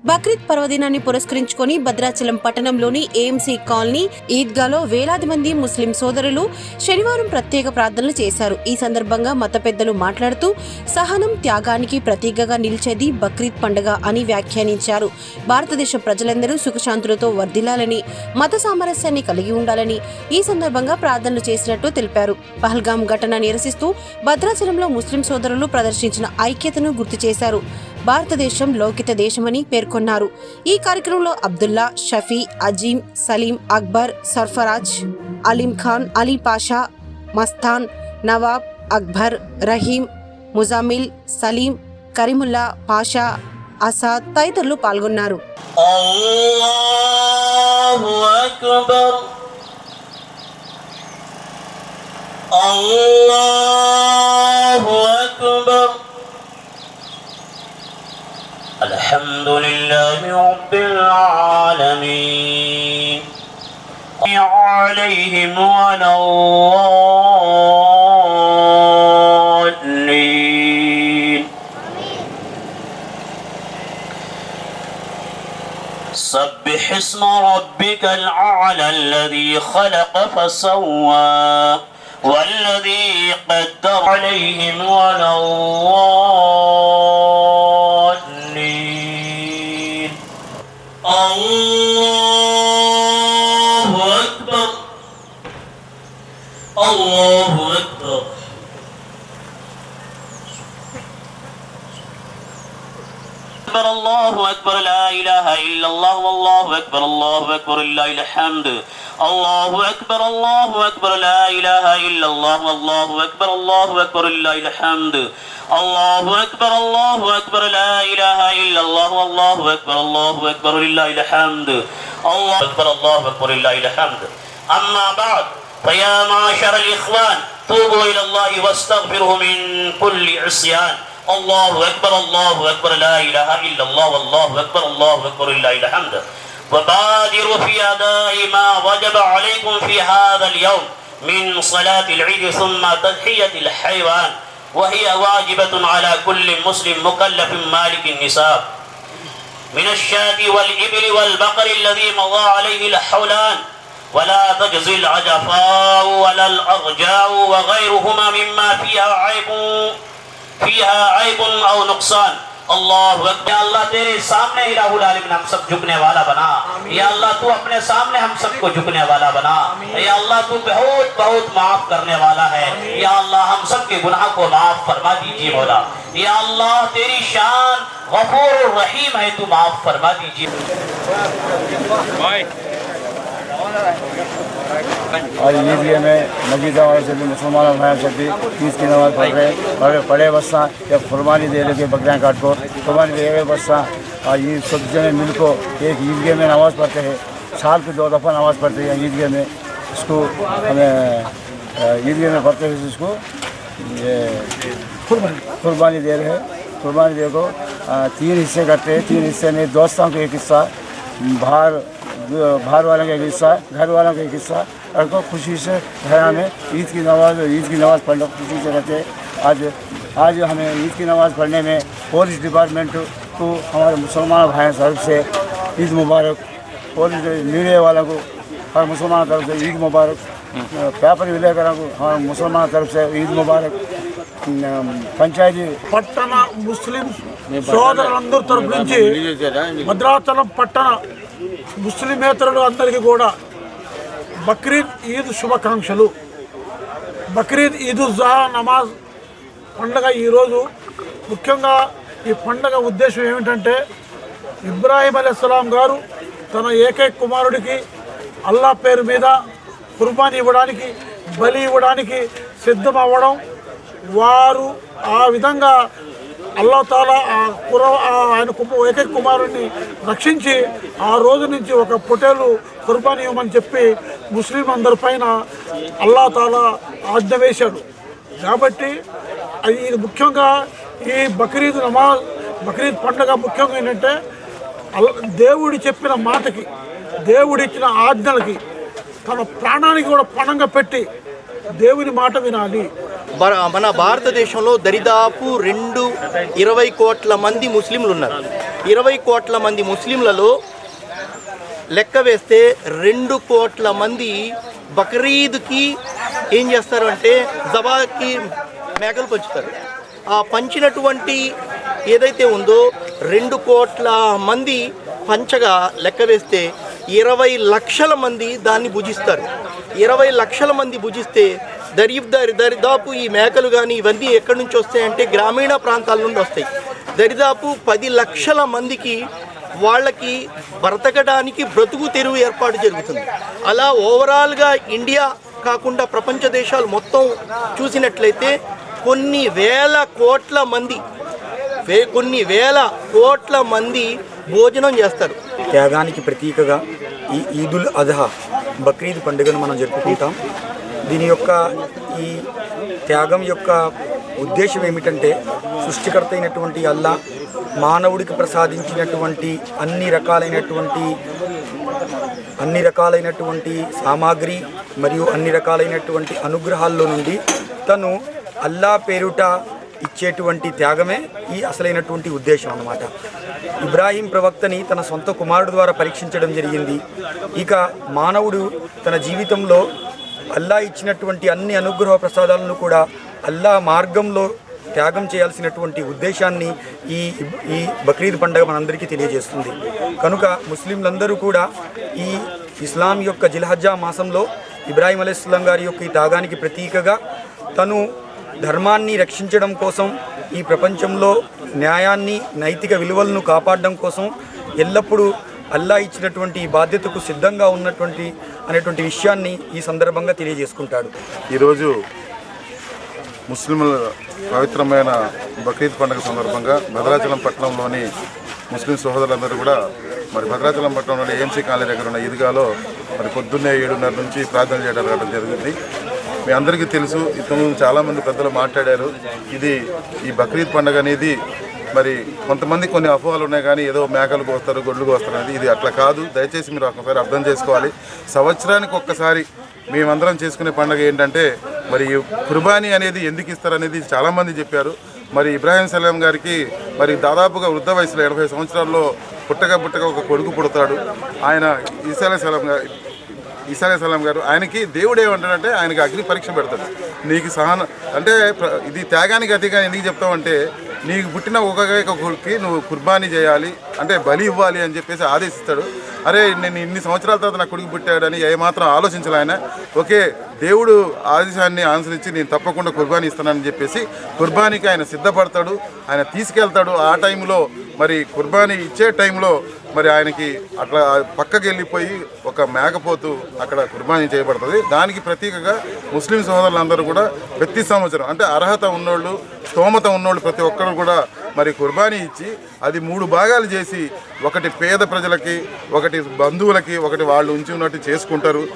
బక్రీద్ పర్వదినాన్ని పురస్కరించుకొని భద్రాచలం పట్టణంలోని ఏఎంసీ కాలనీ ఈద్గాలో వేలాది మంది ముస్లిం సోదరులు శనివారం ప్రత్యేక ప్రార్థనలు చేశారు. ఈ సందర్భంగా మత పెద్దలు మాట్లాడుతూ సహనం, త్యాగానికి ప్రతీకగా నిలిచేది బక్రీద్ పండుగ అని వ్యాఖ్యానించారు. భారతదేశ ప్రజలందరూ సుఖశాంతులతో వర్ధిల్లాలని, మత సామరస్యాన్ని కలిగి ఉండాలని ఈ సందర్భంగా ప్రార్థనలు చేసినట్టు తెలిపారు. పహల్గాం ఘటన నిరసిస్తూ భద్రాచలంలో ముస్లిం సోదరులు ప్రదర్శించిన ఐక్యతను గుర్తు చేశారు. భారతదేశం లౌకిక దేశమని పేర్కొన్నారు. ఈ కార్యక్రమంలో అబ్దుల్లా, షఫీ, అజీం, సలీం, అక్బర్, సర్ఫరాజ్, అలీం ఖాన్, అలీ పాషా, మస్తాన్, నవాబ్, అక్బర్, రహీం, ముజామిల్, సలీం, కరీముల్లా పాషా, అసాద్ తదితరులు పాల్గొన్నారు. అల్లాహు అక్బర్, అల్లాహు అక్బర్. అల్హమ్దులిల్లాహి రబ్బిల్ ఆలమీన్ అలైహిం వలద్దాల్లీన్. سبح اسم ربك الأعلى الذي خلق فسوى والذي قدر عليهم وَلَضَّالِّينَ. الله أكبر، الله أكبر. الله أكبر، لا إله إلا الله، والله أكبر، الله أكبر لله الحمد. الله أكبر، الله أكبر، لا إله إلا الله، والله أكبر، الله أكبر لله الحمد. الله أكبر، الله أكبر، لا إله إلا الله، والله أكبر، الله أكبر لله الحمد. الله أكبر، الله أكبر لله الحمد. أما بعد، فيا معشر الإخوان، توبوا إلى الله واستغفروه من كل عصيان. الله أكبر، الله أكبر، لا إله إلا الله، والله أكبر، الله أكبر لله الحمد. وبادروا في أداء ما وجب عليكم في هذا اليوم من صلاة العيد ثم تضحية الحيوان، وهي واجبة على كل مسلم مكلف مالك النساب، من الشاة والإبل والبقر الذي مضى عليه الحولان، ولا تجزي العجفاء ولا الأرجاء وغيرهما مما فيها عيب أو نقصان. अल्लाह अकबर। या अल्लाह तेरे सामने ही राहुल आलमीन हम सब झुकने वाला बना। या अल्लाह तू अपने सामने हम सबको झुकने वाला बना। या अल्लाह तू बहुत बहुत माफ करने वाला है। या अल्लाह हम सब के गुनाह को माफ फरमा दीजिए मौला। या अल्लाह तेरी शान गफूर और रहीम है, तू माफ फरमा दीजिए। और ईदगाह में मस्जिद वाले से भी मुसलमान भाई से भी ईद की नमाज़ पढ़ रहे पढ़े बस्सा या कुर्बानी दे लगे बकरियाँ काट को कुर्बानी दे गए बस्सा। और ये सब जने मिल को एक ईदगाह में नमाज़ पढ़ते हैं, साल पे 2 दफ़ा नमाज़ पढ़ते हैं ईदगाह में। इसको हमें ईदगाह में पढ़ते हैं, इसको ये कुर्बानी दे रहे हैं। कुर्बानी दे को 3 हिस्से करते हैं। 3 हिस्से में दोस्तों को एक हिस्सा, बाहर वालों का एक हिस्सा, घर वालों का एक हिस्सा, और को खुशी से घर में ईद की नमाज़ पढ़ने खुशी से रहते हैं। आज हमें ईद की नमाज़ पढ़ने में पुलिस डिपार्टमेंट को हमारे मुसलमान भाई तरफ से ईद मुबारक, पुलिस मीडिया वालों को हर मुसलमान तरफ से ईद मुबारक, पेपर विलेकरों को हमारे मुसलमान तरफ से ईद मुबारक, పంచాయతీ పట్టణ ముస్లిం సోదరులందరి తరపు నుంచి భద్రాచలం పట్టణ ముస్లిమేతరులు అందరికీ కూడా బక్రీద్ ఈద్ శుభాకాంక్షలు. బక్రీద్ ఈదుజ్జహా నమాజ్ పండుగ ఈరోజు. ముఖ్యంగా ఈ పండుగ ఉద్దేశం ఏమిటంటే ఇబ్రాహీం అలైహిస్సలాం గారు తన ఏకైక కుమారుడికి అల్లా పేరు మీద కుర్బానీ ఇవ్వడానికి, బలి ఇవ్వడానికి సిద్ధం అవ్వడం, వారు ఆ విధంగా అల్లాహ్ తాలా ఆయన ఏకైక కుమారుడిని రక్షించి ఆ రోజు నుంచి ఒక పొటేలు కుర్బానీ ఇవ్వమని చెప్పి ముస్లిం అందరిపైన అల్లాహ్ తాలా ఆజ్ఞ వేశాడు. కాబట్టి ఇది ముఖ్యంగా ఈ బక్రీద్ నమాజ్, బక్రీద్ పండుగ ముఖ్యంగా ఏంటంటే దేవుడు చెప్పిన మాటకి, దేవుడిచ్చిన ఆజ్ఞలకి తన ప్రాణానికి కూడా పణంగా పెట్టి దేవుని మాట వినాలి. మన భారతదేశంలో దరిదాపు 20 కోట్ల మంది ముస్లింలు ఉన్నారు. 20 కోట్ల మంది ముస్లింలలో లెక్క వేస్తే 2 కోట్ల మంది బక్రీద్కి ఏం చేస్తారు అంటే జబాకి మేకలు పంచుతారు. ఆ పంచినటువంటి ఏదైతే ఉందో 2 కోట్ల మంది పంచగా లెక్క వేస్తే 20 లక్షల మంది దాన్ని భుజిస్తారు. 20 లక్షల మంది భుజిస్తే దరిదాపు ఈ మేకలు కానీ ఇవన్నీ ఎక్కడి నుంచి వస్తాయంటే గ్రామీణ ప్రాంతాల నుండి వస్తాయి. దరిదాపు 10 లక్షల మందికి వాళ్ళకి బ్రతకడానికి బ్రతుకు తెరువు ఏర్పాటు జరుగుతుంది. అలా ఓవరాల్గా ఇండియా కాకుండా ప్రపంచ దేశాలు మొత్తం చూసినట్లయితే కొన్ని వేల కోట్ల మంది భోజనం చేస్తారు. త్యాగానికి ప్రతీకగా ఈ ఈదుల్ అజహా బక్రీద్ పండుగను మనం జరుపుకుంటాం. దీని యొక్క ఈ త్యాగం యొక్క ఉద్దేశం ఏమిటంటే సృష్టికర్త అయినటువంటి అల్లా మానవుడికి ప్రసాదించినటువంటి అన్ని రకాలైనటువంటి సామాగ్రి మరియు అన్ని రకాలైనటువంటి అనుగ్రహాల్లో నుండి తను అల్లా పేరుట ఇచ్చేటువంటి త్యాగమే ఈ అసలైనటువంటి ఉద్దేశం అన్నమాట. ఇబ్రాహీం ప్రవక్తని తన సొంత కుమారుడు ద్వారా పరీక్షించడం జరిగింది. ఇక మానవుడు తన జీవితంలో అల్లా ఇచ్చినటువంటి అన్ని అనుగ్రహ ప్రసాదాలను కూడా అల్లా మార్గంలో త్యాగం చేయాల్సినటువంటి ఉద్దేశాన్ని ఈ బక్రీద్ పండుగ మనందరికీ తెలియజేస్తుంది. కనుక ముస్లింలందరూ కూడా ఈ ఇస్లాం యొక్క జిల్హజ్జా మాసంలో ఇబ్రాహీం అలైహిస్సలాం గారి యొక్క ఈ త్యాగానికి ప్రతీకగా తను ధర్మాన్ని రక్షించడం కోసం, ఈ ప్రపంచంలో న్యాయాన్ని నైతిక విలువలను కాపాడడం కోసం ఎల్లప్పుడూ అల్లా ఇచ్చినటువంటి ఈ బాధ్యతకు సిద్ధంగా అనేటువంటి విషయాన్ని ఈ సందర్భంగా తెలియజేసుకుంటాడు. ఈరోజు ముస్లింల పవిత్రమైన బక్రీద్ పండుగ సందర్భంగా భద్రాచలం పట్టణంలోని ముస్లిం సోదరులందరూ కూడా మరి భద్రాచలం పట్టణంలోని ఏఎంసీ కాలనీ దగ్గర ఉన్న ఈద్గాలో మరి పొద్దున్నే 7:30 నుంచి ప్రార్థన చేయడం జరిగింది. మీ అందరికీ తెలుసు, ఇంతకుముందు చాలామంది పెద్దలు మాట్లాడారు. ఈ బక్రీద్ పండుగ అనేది మరి కొంతమంది కొన్ని అపోహలు ఉన్నాయి, కానీ ఏదో మేకలు కోస్తారు, గొడ్లు కోస్తారు అనేది ఇది అట్లా కాదు. దయచేసి మీరు ఒకసారి అర్థం చేసుకోవాలి. సంవత్సరానికి ఒక్కసారి మేమందరం చేసుకునే పండుగ ఏంటంటే మరి కుర్బానీ అనేది ఎందుకు ఇస్తారనేది చాలామంది చెప్పారు. మరి ఇబ్రాహీం సలాం గారికి మరి దాదాపుగా వృద్ధ వయసులో 80 సంవత్సరాల్లో పుట్టగా ఒక కొడుకు పుడతాడు. ఆయన ఈసా అలైహిస్సలాం గారు ఆయనకి దేవుడు ఏమంటాడంటే ఆయనకి అగ్ని పరీక్ష పెడతాడు. నీకు అంటే ఇది త్యాగానికి అతిగా ఎందుకు చెప్తామంటే నీకు పుట్టిన ఒక్కొక్కరికి నువ్వు కుర్బానీ చేయాలి, అంటే బలి ఇవ్వాలి అని చెప్పేసి ఆదేశిస్తాడు. అరే నేను ఇన్ని సంవత్సరాల తర్వాత నా కొడుకు పుట్టాడని ఏమాత్రం ఆలోచించాలి ఆయన. ఓకే, దేవుడు ఆదేశాన్ని అనుసరించి నేను తప్పకుండా కుర్బానీ ఇస్తానని చెప్పేసి కుర్బానీకి ఆయన సిద్ధపడతాడు, ఆయన తీసుకెళ్తాడు. ఆ టైంలో మరి కుర్బానీ ఇచ్చే టైంలో మరి ఆయనకి అట్లా పక్కకి వెళ్ళిపోయి ఒక మేకపోతు అక్కడ కుర్బానీ చేయబడుతుంది. దానికి ప్రతీకగా ముస్లిం సోదరులందరూ కూడా ప్రతి సంవత్సరం అంటే అర్హత ఉన్నోళ్ళు, స్తోమత ఉన్నోళ్ళు ప్రతి ఒక్కరు కూడా మరి కుర్బానీ ఇచ్చి అది 3 భాగాలు చేసి ఒకటి పేద ప్రజలకి, ఒకటి బంధువులకి, ఒకటి వాళ్ళు ఉంచి ఉన్నట్టు చేసుకుంటారు.